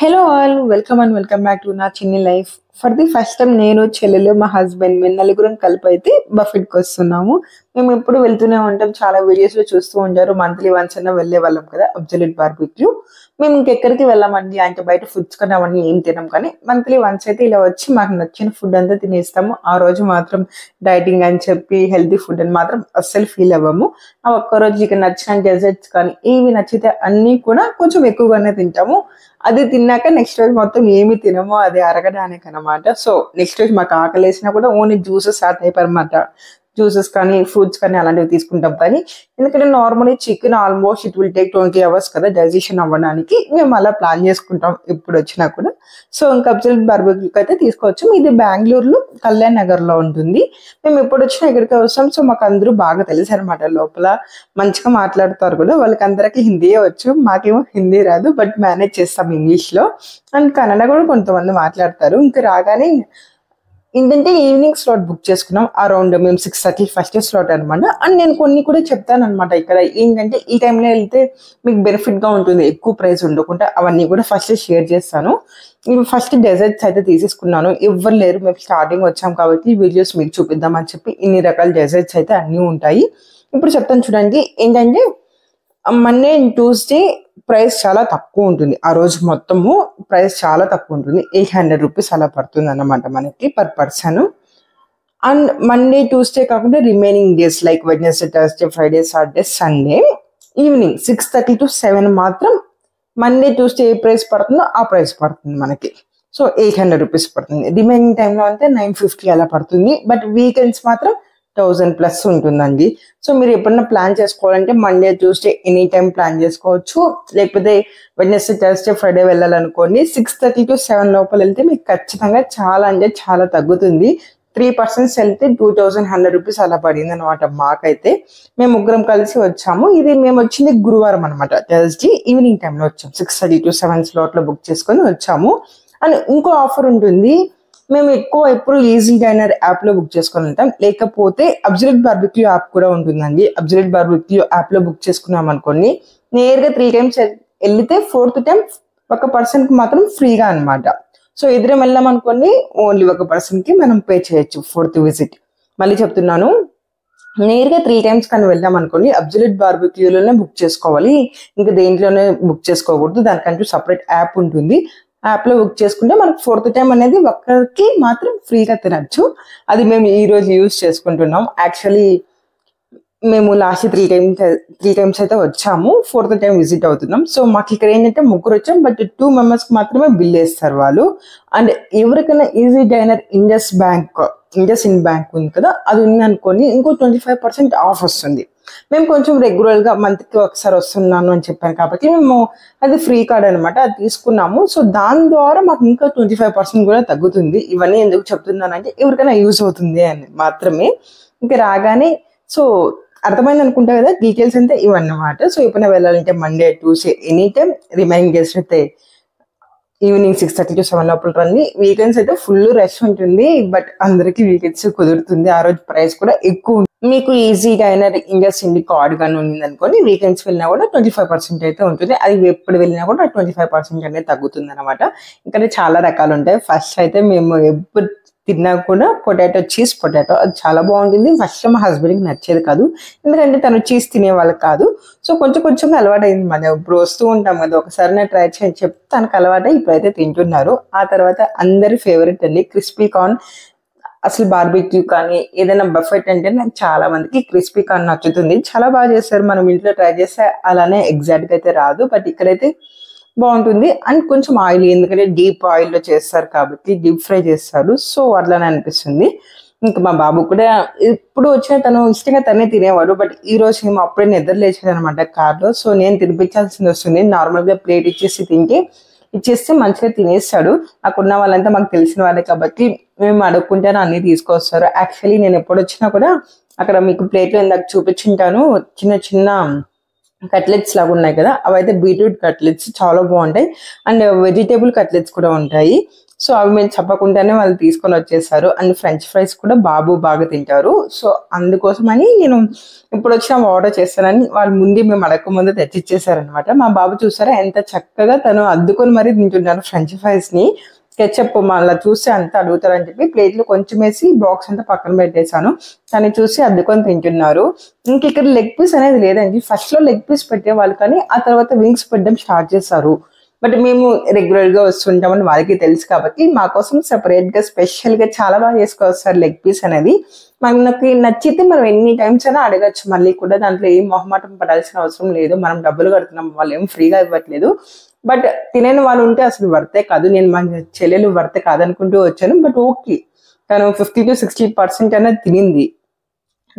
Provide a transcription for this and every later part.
Hello all welcome and welcome back to నా చిన్ని life. For the first time నేను చెల్లెలు మా హస్బెండ్ మేము నలుగురం కలిపి అయితే బఫెట్కి వస్తున్నాము. మేము ఎప్పుడు వెళ్తూనే ఉంటాం, చాలా వీడియోస్ లో చూస్తూ ఉంటారు. మంత్లీ వన్స్ అన్న వెళ్ళే వాళ్ళం కదా అబ్సల్యూట్ బార్బిక్యూ. మేము ఇంకెక్కడికి వెళ్ళామండి అంటే బయట ఫుడ్స్ కానీ అవన్నీ ఏం తినాం, కానీ మంత్లీ వన్స్ అయితే ఇలా వచ్చి మాకు నచ్చిన ఫుడ్ అంతా తినేస్తాము. ఆ రోజు మాత్రం డైటింగ్ అని చెప్పి హెల్తీ ఫుడ్ అని మాత్రం అస్సలు ఫీల్ అవ్వము. ఆ ఒక్కరోజు ఇక నచ్చిన డెజర్ట్స్ కానీ ఏవి నచ్చితే అన్నీ కూడా కొంచెం ఎక్కువగానే తింటాము. అది తిన్నాక నెక్స్ట్ రోజు మొత్తం ఏమి తినమో అది అరగడానికి అనమాట. సో నెక్స్ట్ రోజు మాకు ఆకలి వేసినా కూడా ఓన్లీ జ్యూసెస్ ఆ టైప్ అనమాట. జ్యూసెస్ కానీ ఫ్రూట్స్ కానీ అలాంటివి తీసుకుంటాం. కానీ ఎందుకంటే normally chicken almost it will take 20 hours కదా డైజెషన్ అవ్వడానికి. మేము అలా ప్లాన్ చేసుకుంటాం ఎప్పుడు వచ్చినా కూడా. సో ఇంకా అబ్సల్యూట్ బార్బిక్యూకి అయితే తీసుకోవచ్చు. ఇది బెంగళూరులో కళ్యాణ్ నగర్ లో ఉంటుంది. మేము ఎప్పుడు వచ్చినా ఇక్కడికి వస్తాం. సో మాకు అందరూ బాగా తెలుసు అనమాట. లోపల మంచిగా మాట్లాడతారు కూడా. వాళ్ళకి అందరికీ హిందీయే వచ్చు, మాకేమో హిందీ రాదు, బట్ మేనేజ్ చేస్తాం ఇంగ్లీష్ లో. అండ్ కన్నడ కూడా కొంతమంది మాట్లాడతారు. ఇంకా రాగానే ఏంటంటే ఈవినింగ్ స్లాట్ బుక్ చేసుకున్నాం. అరౌండ్ మేము 6:30 ఫస్ట్ స్లాట్ అనమాట. అండ్ నేను కొన్ని కూడా చెప్తాను అనమాట. ఇక్కడ ఏంటంటే ఈ టైంలో వెళ్తే మీకు బెనిఫిట్ గా ఉంటుంది, ఎక్కువ ప్రైస్ ఉండకుండా. అవన్నీ కూడా ఫస్ట్ షేర్ చేస్తాను. ఇవి ఫస్ట్ డెజర్ట్స్ అయితే తీసేసుకున్నాను. ఎవరు లేరు, మేము స్టార్టింగ్ వచ్చాం కాబట్టి వీడియోస్ మీకు చూపిద్దామని చెప్పి ఇన్ని రకాల డెజర్ట్స్ అయితే అన్నీ ఉంటాయి. ఇప్పుడు చెప్తాను చూడండి. ఏంటంటే మండే అండ్ ట్యూస్డే ప్రైస్ చాలా తక్కువ ఉంటుంది. ఆ రోజు మొత్తము ప్రైస్ చాలా తక్కువ ఉంటుంది. 800 రూపీస్ అలా పడుతుంది అన్నమాట మనకి per person. And Monday Tuesday కాకుండా remaining days like Wednesday Thursday Friday Saturday Sunday evening 6:30 to 7 మాత్రం మండే ట్యూస్డే ఏ ప్రైస్ పడుతుందో ఆ ప్రైస్ పడుతుంది మనకి. సో 800 రూపీస్ పడుతుంది. రిమైనింగ్ టైంలో అంటే 950 అలా పడుతుంది. బట్ వీకెండ్స్ మాత్రం 1000+ ఉంటుందండి. సో మీరు ఎప్పుడన్నా ప్లాన్ చేసుకోవాలంటే Monday Tuesday any time plan చేసుకోవచ్చు. లేకపోతే వెడ్నెస్డే థర్స్డే ఫ్రైడే వెళ్ళాలనుకోండి 6:30 to 7 లోపల వెళ్తే మీకు ఖచ్చితంగా చాలా అంటే చాలా తగ్గుతుంది. 3 persons వెళ్తే 2100 రూపీస్ అలా పడింది అనమాట మాకైతే. మేము ముగ్గురం కలిసి వచ్చాము. ఇది మేము వచ్చింది గురువారం అనమాట. థర్స్డే ఈవినింగ్ టైంలో వచ్చాము. 6:30 to 7 స్లాట్లో బుక్ చేసుకొని వచ్చాము. అండ్ ఇంకో ఆఫర్ ఉంటుంది. మేము ఎక్కువ ఎప్పుడు ఈజీ డైనర్ యాప్ లో బుక్ చేసుకొని వెళ్తాం. లేకపోతే అబ్సల్యూట్ బార్బిక్యూ యాప్ కూడా ఉంటుందండి. అబ్సల్యూట్ బార్బిక్యూ యాప్ లో బుక్ చేసుకున్నాం అనుకోండి, నేరుగా 3 times వెళ్తే 4th time ఒక పర్సన్ కి మాత్రం ఫ్రీగా అనమాట. సో ఎదురు వెళ్ళాం అనుకోండి, ఓన్లీ ఒక పర్సన్ కి మనం పే చేయొచ్చు 4th visit. మళ్ళీ చెప్తున్నాను, నేరుగా 3 times కానీ వెళ్దాం అనుకోండి అబ్సల్యూట్ బార్బిక్యూలోనే బుక్ చేసుకోవాలి. ఇంకా దేంట్లోనే బుక్ చేసుకోకూడదు. దానికంటూ సపరేట్ యాప్ ఉంటుంది. యాప్ లో బుక్ చేసుకుంటే మనకు 4th time అనేది ఒక్కరికి మాత్రం ఫ్రీగా తినచ్చు. అది మేము ఈ రోజు యూజ్ చేసుకుంటున్నాం. యాక్చువల్లీ మేము లాస్ట్ 3 times అయితే వచ్చాము. 4th time విజిట్ అవుతున్నాం. సో మాకు ఇక్కడ ఏంటంటే ముగ్గురు వచ్చాం, బట్ 2 members కి మాత్రమే బిల్ వేస్తారు వాళ్ళు. అండ్ ఎవరికైనా easy diner Indus in bank ఉంది కదా, అది ఉంది అనుకోని ఇంకో 25% ఆఫ్ వస్తుంది. మేము కొంచెం రెగ్యులర్ గా మంత్ కి ఒకసారి వస్తున్నాను అని చెప్పాను కాబట్టి మేము అది ఫ్రీ కార్డ్ అనమాట, అది తీసుకున్నాము. సో దాని ద్వారా మాకు ఇంకా 25% కూడా తగ్గుతుంది. ఇవన్నీ ఎందుకు చెప్తున్నానంటే ఎవరికైనా యూజ్ అవుతుంది అని మాత్రమే. ఇంకా రాగానే సో అర్థమైంది అనుకుంటా కదా, డీటెయిల్స్ అంతా ఇవన్నమాట. సో ఎప్పుడైనా వెళ్ళాలంటే Monday Tuesday any time, remaining days అయితే ఈవినింగ్ 6:30 to 7 లోపల రండి. వీకెండ్స్ అయితే ఫుల్ రష్ ఉంటుంది, బట్ అందరికి వీకెండ్స్ కుదురుతుంది. ఆ రోజు ప్రైస్ కూడా ఎక్కువ. మీకు ఈజీ డైనర్ ఇండస్ ఇండి కార్డ్ కానీ ఉంది అనుకోండి, వీకెండ్స్ వెళ్ళినా కూడా 25% అయితే ఉంటుంది. అది ఎప్పుడు వెళ్ళినా కూడా 25% అనేది తగ్గుతుంది అనమాట. ఇక్కడ చాలా రకాలు ఉంటాయి. ఫస్ట్ అయితే మేము ఎప్పుడు తిన్నా కూడా చీజ్ పొటాటో అది చాలా బాగుంటుంది. ఫస్ట్ మా హస్బెండ్కి నచ్చేది కాదు, ఎందుకంటే తను చీజ్ తినేవాళ్ళకి కాదు. సో కొంచెం అలవాటు అయింది. మనం ఇప్పుడు వస్తూ ఉంటాం కదా, ఒకసారి నేను ట్రై చేయని చెప్పి తనకు అలవాటు ఇప్పుడైతే తింటున్నారు. ఆ తర్వాత అందరి ఫేవరెట్ అండి క్రిస్పీ కార్న్. అసలు బార్బిక్యూ కానీ ఏదైనా బఫెట్ అంటే నాకు చాలా మందికి క్రిస్పీ కార్న్ నచ్చుతుంది. చాలా బాగా చేస్తారు. మనం ఇంట్లో ట్రై చేస్తే అలానే ఎగ్జాక్ట్గా అయితే రాదు, బట్ ఇక్కడైతే బాగుంటుంది. అండ్ కొంచెం ఆయిల్, ఎందుకంటే డీప్ ఆయిల్లో చేస్తారు కాబట్టి డీప్ ఫ్రై చేస్తారు. సో అట్లానే అనిపిస్తుంది. ఇంకా మా బాబు కూడా ఇప్పుడు వచ్చిన తను ఇష్టంగా తనే తినేవాడు, బట్ ఈ రోజు ఏమో అప్పుడే నిద్ర లేచాడు అనమాట కార్లో. సో నేను తినిపించాల్సింది వస్తుంది. నార్మల్గా ప్లేట్ ఇచ్చేస్తే మంచిగా తినేస్తాడు. అక్కడున్న వాళ్ళంతా మాకు తెలిసిన వాళ్ళే కాబట్టి మేము అడుక్కుంటేనే అన్ని తీసుకొస్తారు. యాక్చువల్లీ నేను ఎప్పుడు వచ్చినా కూడా అక్కడ మీకు ప్లేట్లో ఇందాక చూపించుంటాను, చిన్న కట్లెట్స్ లాగా ఉన్నాయి కదా, అవైతే బీట్రూట్ కట్లెట్స్ చాలా బాగుంటాయి. అండ్ వెజిటేబుల్ కట్లెట్స్ కూడా ఉంటాయి. సో అవి మేము చెప్పకుండానే వాళ్ళు తీసుకొని వచ్చేసారు. అండ్ ఫ్రెంచ్ ఫ్రైస్ కూడా బాబు బాగా తింటారు. సో అందుకోసమని నేను ఇప్పుడు వచ్చిన ఆర్డర్ చేస్తానని వాళ్ళు ముందే మేము అడగక ముందే తెచ్చిచ్చేసారనమాట. మా బాబు చూసారా ఎంత చక్కగా తను అద్దుకొని మరీ తింటున్నారు ఫ్రెంచ్ ఫ్రైస్ ని. కెచప్ మళ్ళీ చూసి అంత అడుగుతారని చెప్పి ప్లేట్లో కొంచెం వేసి బాక్స్ అంతా పక్కన పెట్టేశాను. తను చూసి అద్దుకొని తింటున్నారు. ఇంక ఇక్కడ లెగ్ పీస్ అనేది లేదండి. ఫస్ట్ లో లెగ్ పీస్ పెట్టేవాళ్ళు, కానీ ఆ తర్వాత వింగ్స్ పెట్టడం స్టార్ట్ చేశారు. బట్ మేము రెగ్యులర్ గా వస్తుంటామని వాళ్ళకి తెలుసు కాబట్టి మా కోసం సెపరేట్ గా స్పెషల్ గా చాలా బాగా చేసుకొస్తారు లెగ్ పీస్ అనేది. మనకి నచ్చితే మనం ఎన్ని టైమ్స్ అయినా అడగచ్చు. మళ్ళీ కూడా దాంట్లో ఏం మొహమాటం పడాల్సిన అవసరం లేదు. మనం డబ్బులు కడుతున్నాం, వాళ్ళు ఏం ఫ్రీగా ఇవ్వట్లేదు. బట్ తినని వాళ్ళు ఉంటే అసలు వర్తే కాదు. నేను మా చెల్లెలు వర్తే కాదనుకుంటూ వచ్చాను. బట్ ఓకే, తను 50 to 60% అనేది తినింది.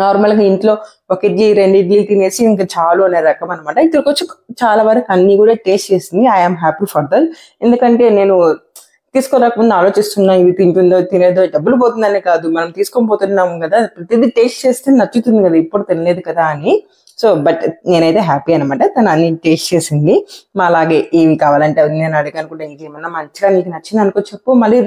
నార్మల్ గా ఇంట్లో ఒక ఇడ్లీ 2 ఇడ్లీలు తినేసి ఇంకా చాలు అనే రకం అనమాట. ఇక్కడికి వచ్చి చాలా వరకు అన్ని కూడా టేస్ట్ చేసింది. I'm happy for that. ఎందుకంటే నేను తీసుకోరాకముందు ఆలోచిస్తున్నా, ఇది తింటుందో తినేదో, డబ్బులు పోతుందనే కాదు, మనం తీసుకొని పోతున్నాము కదా, ప్రతిదీ టేస్ట్ చేస్తే నచ్చుతుంది కదా, ఇప్పుడు తినలేదు కదా అని. సో బట్ నేనైతే హ్యాపీ అనమాట. తను అన్ని టేస్ట్ చేసింది. మా అలాగే ఏమి కావాలంటే అవి నేను అడిగాను కూడా, ఇంకేమన్నా మంచిగా నీకు నచ్చింది అనుకో చెప్పు, మళ్ళీ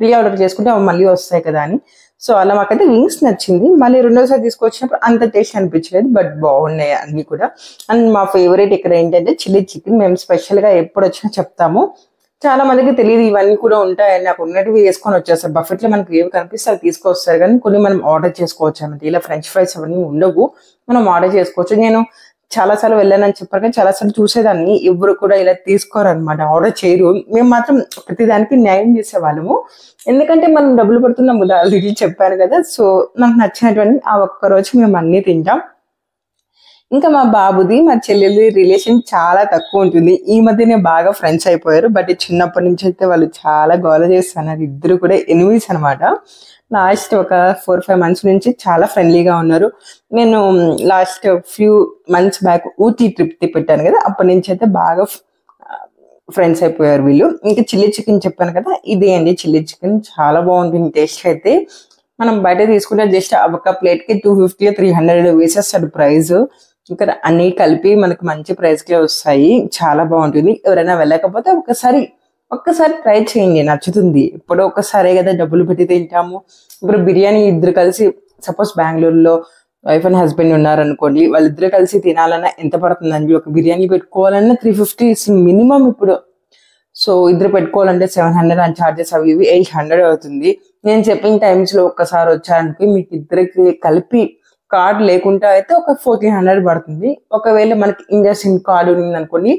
రీ ఆర్డర్ చేసుకుంటే అవి మళ్ళీ వస్తాయి కదా అని. సో అలా మాకైతే వింగ్స్ నచ్చింది. మళ్ళీ రెండోసారి తీసుకొచ్చినప్పుడు అంత టేస్ట్ అనిపించలేదు, బట్ బాగున్నాయి అన్ని కూడా. అండ్ మా ఫేవరెట్ ఇక్కడ ఏంటంటే చిల్లీ చికెన్. మేము స్పెషల్ గా ఎప్పుడు వచ్చినా చెప్తాము. చాలా మందికి తెలియదు ఇవన్నీ కూడా ఉంటాయని. నాకు ఉన్నట్టు వేసుకొని వచ్చేస్తారు. బఫెట్ లో మనకి ఏవి కనిపిస్తే అవి తీసుకొస్తారు, కానీ కొన్ని మనం ఆర్డర్ చేసుకోవచ్చు అన్నమాట. ఇలా ఫ్రెంచ్ ఫ్రైస్ అవన్నీ ఉండవు, మనం ఆర్డర్ చేసుకోవచ్చు. నేను చాలాసార్లు వెళ్ళానని చెప్పారు, కానీ చాలాసార్లు చూసేదాన్ని ఎవరు కూడా ఇలా తీసుకోరనమాట, ఆర్డర్ చేయరు. మేము మాత్రం ప్రతిదానికి న్యాయం చేసేవాళ్ళము. ఎందుకంటే మనం డబ్బులు పడుతున్నాం కదా, ఆల్రెడీ చెప్పాను కదా. సో నాకు నచ్చినటువంటి ఆ ఒక్కరోజు మేము అన్నీ తింటాం. ఇంకా మా బాబుది మా చెల్లెలి రిలేషన్ చాలా తక్కువ ఉంటుంది. ఈ మధ్యనే బాగా ఫ్రెండ్స్ అయిపోయారు. బట్ చిన్నప్పటి నుంచి అయితే వాళ్ళు చాలా గోల చేస్తున్నారు. ఇద్దరు కూడా ఎనిమిస్ అనమాట. లాస్ట్ ఒక 4-5 months నుంచి చాలా ఫ్రెండ్లీగా ఉన్నారు. నేను last few months back Ooty trip పెట్టాను కదా, అప్పటి నుంచి అయితే బాగా ఫ్రెండ్స్ అయిపోయారు వీళ్ళు. ఇంకా చిల్లీ చికెన్ చెప్పాను కదా, ఇదే అండి చిల్లీ చికెన్. చాలా బాగుంటుంది టేస్ట్ అయితే. మనం బయట తీసుకుంటే జస్ట్ ఒక ప్లేట్కి 250 300 వేసేస్తాడు ప్రైస్. ఇంకా అన్ని కలిపి మనకు మంచి ప్రైస్ కే వస్తాయి. చాలా బాగుంటుంది. ఎవరైనా వెళ్ళకపోతే ఒక్కసారి ట్రై చేయండి, నచ్చుతుంది. ఇప్పుడు ఒక్కసారే కదా డబ్బులు పెట్టి తింటాము. ఇప్పుడు బిర్యానీ ఇద్దరు కలిసి, సపోజ్ బెంగళూరులో వైఫ్ అండ్ హస్బెండ్ ఉన్నారనుకోండి, వాళ్ళిద్దరు కలిసి తినాలన్నా ఎంత పడుతుందండి? ఒక బిర్యానీ పెట్టుకోవాలన్నా 350 మినిమం ఇప్పుడు. సో ఇద్దరు పెట్టుకోవాలంటే 700 అని చార్జెస్, అవి ఇవి 800 అవుతుంది. నేను చెప్పిన టైమ్స్ లో ఒక్కసారి వచ్చారనుకో మీకు ఇద్దరికి కలిపి కార్డ్ లేకుండా అయితే ఒక 1400 పడుతుంది. ఒకవేళ మనకి ఇండస్ఇండ్ కార్డు ఉంది అనుకోండి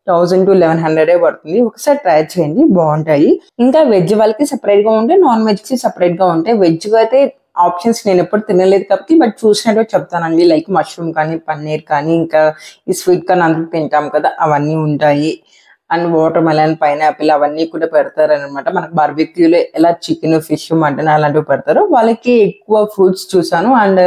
1000 to 1100 పడుతుంది. ఒకసారి ట్రై చేయండి, బాగుంటాయి. ఇంకా వెజ్ వాళ్ళకి సెపరేట్ గా ఉంటాయి, నాన్ వెజ్ కి సెపరేట్ గా ఉంటాయి. వెజ్ అయితే ఆప్షన్స్ నేను ఎప్పుడు తినలేదు కాబట్టి, బట్ చూసినట్టు చెప్తానండి. లైక్ మష్రూమ్ కానీ, పన్నీర్ కానీ, ఇంకా ఈ స్వీట్ కార్న్ అందరూ తింటాం కదా, అవన్నీ ఉంటాయి. అండ్ వాటర్ మెలన్, పైనాపిల్ అవన్నీ కూడా పెడతారు అనమాట. మనకు బార్బిక్యూలో ఎలా చికెన్, ఫిష్, మటన్ అలాంటివి పెడతారు, వాళ్ళకి ఎక్కువ ఫ్రూట్స్ చూసాను. అండ్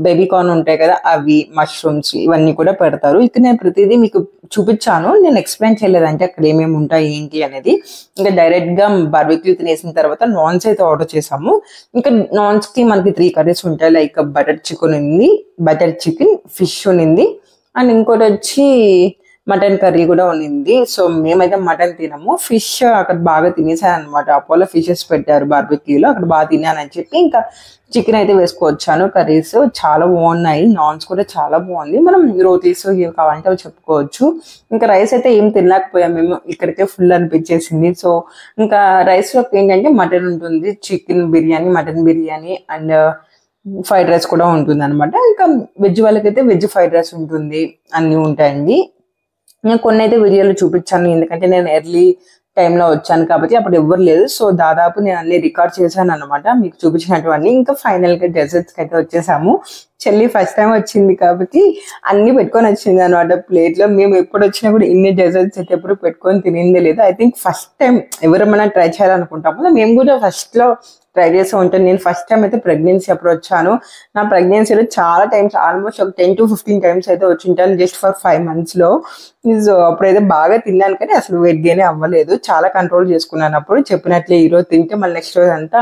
బేబీ కార్న్ ఉంటాయి కదా, అవి, మష్రూమ్స్ ఇవన్నీ కూడా పెడతారు. ఇక నేను ప్రతిదీ మీకు చూపించాను, నేను ఎక్స్ప్లెయిన్ చేయలేదు అంటే అక్కడ ఏమేమి ఉంటాయి ఏంటి అనేది. ఇంకా డైరెక్ట్ గా బార్బిక్యూ తినేసిన తర్వాత నాన్స్ అయితే ఆర్డర్ చేసాము. ఇంకా నాన్స్ కి మనకి 3 కర్రీస్ ఉంటాయి. లైక్ బటర్ చికెన్ ఉంది, బటర్ చికెన్, ఫిష్ ఉంది, అండ్ ఇంకోటి వచ్చి మటన్ కర్రీ కూడా ఉన్నింది. సో మేమైతే మటన్ తినము, ఫిష్ అక్కడ బాగా తినేసాను అనమాట. అపోలో ఫిషెస్ పెట్టారు బార్బిక్యూలో, అక్కడ బాగా తినానని చెప్పి ఇంకా చికెన్ అయితే వేసుకొచ్చాను. కర్రీస్ చాలా బాగున్నాయి, నాన్స్ కూడా చాలా బాగుంది. మనం రోటీస్ ఇవి కావాలంటే అవి చెప్పుకోవచ్చు. ఇంకా రైస్ అయితే ఏం తినలేకపోయాం మేము, ఇక్కడికే ఫుల్ అనిపించేసింది. సో ఇంకా రైస్ లోకి ఏంటంటే మటన్ ఉంటుంది, chicken biryani, mutton biryani, and fried rice కూడా ఉంటుంది అనమాట. ఇంకా వెజ్ వాళ్ళకైతే వెజ్ ఫ్రైడ్ రైస్ ఉంటుంది, అన్నీ ఉంటాయండి. నేను కొన్ని అయితే వీడియోలు చూపించాను, ఎందుకంటే నేను ఎర్లీ టైంలో వచ్చాను కాబట్టి అప్పుడు ఎవ్వరు లేదు. సో దాదాపు నేను అన్ని రికార్డ్ చేశాను అనమాట, మీకు చూపించినటువంటి. ఇంకా ఫైనల్ గా డెజర్ట్స్కి అయితే వచ్చేసాము. చెల్లి ఫస్ట్ టైం వచ్చింది కాబట్టి అన్ని పెట్టుకొని వచ్చింది అనమాట ప్లేట్ లో. మేము ఎప్పుడు వచ్చినా కూడా ఇన్ని డెజర్ట్స్ అయితే ఎప్పుడు పెట్టుకొని తినిందే లేదు. ఐ థింక్ ఫస్ట్ టైం ఎవరేమైనా ట్రై చేయాలనుకుంటాము, మేము కూడా ఫస్ట్ లో ట్రై చేస్తూ ఉంటాను. నేను ఫస్ట్ టైం అయితే ప్రెగ్నెన్సీ అప్పుడు వచ్చాను. నా ప్రెగ్నెన్సీలో చాలా టైమ్స్, ఆల్మోస్ట్ ఒక 10 to 15 times అయితే వచ్చి ఉంటాను, జస్ట్ ఫర్ 5 months లో. సో అప్పుడైతే బాగా తిన్నాను, కానీ అసలు వెయిట్ గెయిన్ అవ్వలేదు. చాలా కంట్రోల్ చేసుకున్నాను అప్పుడు. చెప్పినట్లే ఈరోజు తింటే మళ్ళీ నెక్స్ట్ రోజు అంతా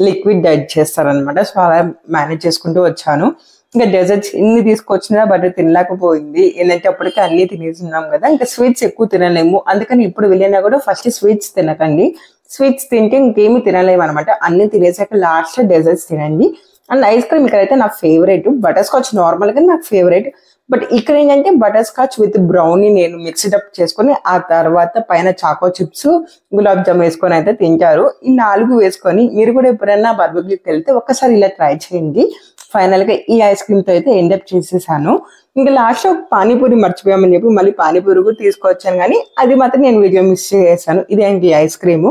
లిక్విడ్ డైట్ చేస్తారనమాట. సో అలా మేనేజ్ చేసుకుంటూ వచ్చాను. ఇంకా డెజర్ట్స్ ఇన్ని తీసుకొచ్చినా బట్ తినలేకపోయింది. ఏంటంటే అప్పటికి అన్ని తినేస్తున్నాం కదా, ఇంకా స్వీట్స్ ఎక్కువ తినలేము. అందుకని ఇప్పుడు వెళ్ళినా కూడా ఫస్ట్ స్వీట్స్ తినకండి. స్వీట్స్ తింటే ఇంకేమి తినలేము అనమాట. అన్ని తినేసాక లాస్ట్ డెజర్ట్స్ తినండి. అండ్ ఐస్ క్రీమ్ ఇక్కడైతే నా ఫేవరెట్ బటర్ స్కాచ్, నార్మల్ గా నాకు ఫేవరెట్. బట్ ఇక్కడ ఏంటంటే బటర్ స్కాచ్ విత్ బ్రౌనీ నేను మిక్స్డ్ అప్ చేసుకొని ఆ తర్వాత పైన చాకో చిప్స్, గులాబ్ జామ్ వేసుకొని అయితే తింటారు. ఈ 4 వేసుకొని మీరు కూడా ఎప్పుడైనా బార్బిక్యూకి వెళ్తే ఒక్కసారి ఇలా ట్రై చేయండి. ఫైనల్ గా ఈ ఐస్ క్రీమ్ తో అయితే ఎండప్ చేసేసాను. ఇంకా లాస్ట్ లో పానీపూరి మర్చిపోయామని చెప్పి మళ్ళీ పానీపూరి కూడా తీసుకొచ్చాను, కానీ అది మాత్రం నేను వీడియో మిస్ చేశాను. ఇదేంటి ఐస్ క్రీమ్,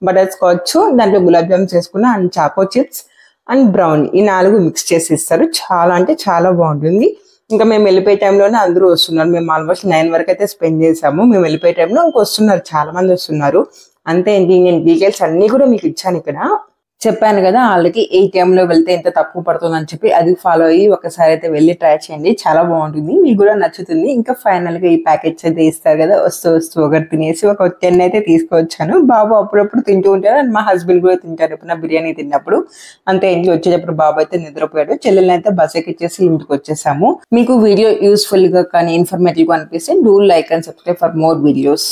బటర్ స్కాచ్, దాంట్లో గులాబ్ జామ్ చేసుకున్న and choco chips and brown, ఈ 4 మిక్స్ చేసి ఇస్తారు. చాలా అంటే చాలా బాగుంటుంది. ఇంకా మేము వెళ్ళిపోయే టైంలోనే అందరూ వస్తున్నారు. మేము ఆల్మోస్ట్ 9 వరకు అయితే స్పెండ్ చేసాము. మేము వెళ్ళిపోయే టైంలో ఇంకొస్తున్నారు, చాలా మంది వస్తున్నారు. అంతే అండి, నేను డీటెయిల్స్ అన్ని కూడా మీకు ఇచ్చాను ఇక్కడ. చెప్పాను కదా ఆల్రెడీ ఏ టైంలో వెళ్తే ఎంత తక్కువ పడుతుంది అని చెప్పి, అది ఫాలో అయ్యి ఒకసారి అయితే వెళ్ళి ట్రై చేయండి. చాలా బాగుంటుంది, మీకు కూడా నచ్చుతుంది. ఇంకా ఫైనల్ గా ఈ ప్యాకెట్స్ అయితే ఇస్తారు కదా, వస్తూ ఒకటి తినేసి ఒక 10 అయితే తీసుకొచ్చాను. బాబు అప్పుడప్పుడు తింటూ ఉంటారు అండ్ మా హస్బెండ్ కూడా తింటారు ఎప్పుడైనా బిర్యానీ తిన్నప్పుడు. అంతే ఇంటికి వచ్చేటప్పుడు బాబు అయితే నిద్రపోయాడు, చెల్లెల్ని అయితే బస్ ఎక్కిచ్చేసి ఇంటికి వచ్చేసాము. మీకు వీడియో యూస్ఫుల్ గా కానీ ఇన్ఫర్మేటివ్ గా అనిపిస్తే do like and subscribe for more videos.